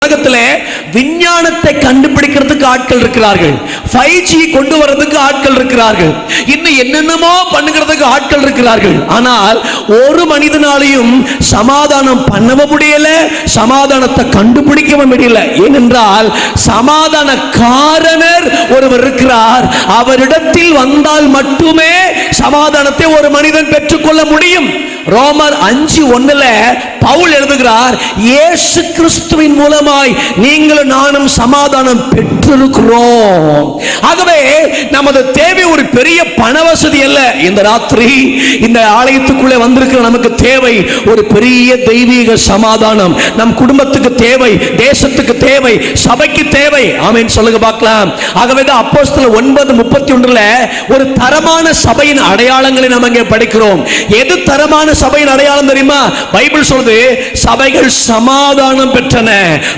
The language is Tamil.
உலகத்திலே விஞ்ஞானத்தை கண்டுபிடிக்கிறதுக்கு ஆட்கள் இருக்கிறார்கள், 5G கொண்டு வரதுக்கு ஆட்கள் இருக்கிறார்கள், இன்னும் என்னென்னமோ பண்ணுகிறதுக்கு ஆட்கள் இருக்கிறார்கள். ஆனால் ஒரு மனிதனாலையும் சமாதானம் பண்ணவும் முடியல, சமாதானத்தை கண்டுபிடிக்கவும் முடியல. ஏனென்றால் சமாதான காரணர் ஒருவர் இருக்கிறார். அவரிடத்தில் வந்தால் மட்டுமே சமாதானத்தை ஒரு மனிதன் பெற்றுக்கொள்ள முடியும். ரோமர் 5:1 பவுல் எழுதுகிறார், இயேசு கிறிஸ்துவின் மூலமாய் நீங்களும் நானும் சமாதானம் பெற்றிருக்கிறோம். ஆகவே நமது தேவை ஒரு பெரிய பண வசதி அல்ல. இந்த ராத்திரி இந்த ஆலயத்துக்குள்ளே வந்திருக்கிற நமக்கு தேவை ஒரு பெரிய தெய்வீக சமாதானம். நம் குடும்பத்துக்கு தேவை, தேசத்துக்கு தேவை, சபைக்கு தேவை. ஆமென் சொல்லுங்க பார்க்கலாம். ஆகவே தான் அப்போஸ்தலர் 9:31 ஒரு தரமான சபையின் அடையாளங்களை நாம் அங்கே படிக்கிறோம். எது தரமான சபையின் அடையாளம் தெரியுமா? பைபிள் சொல்லுது, சபைகள் சமாதானம் பெற்றன,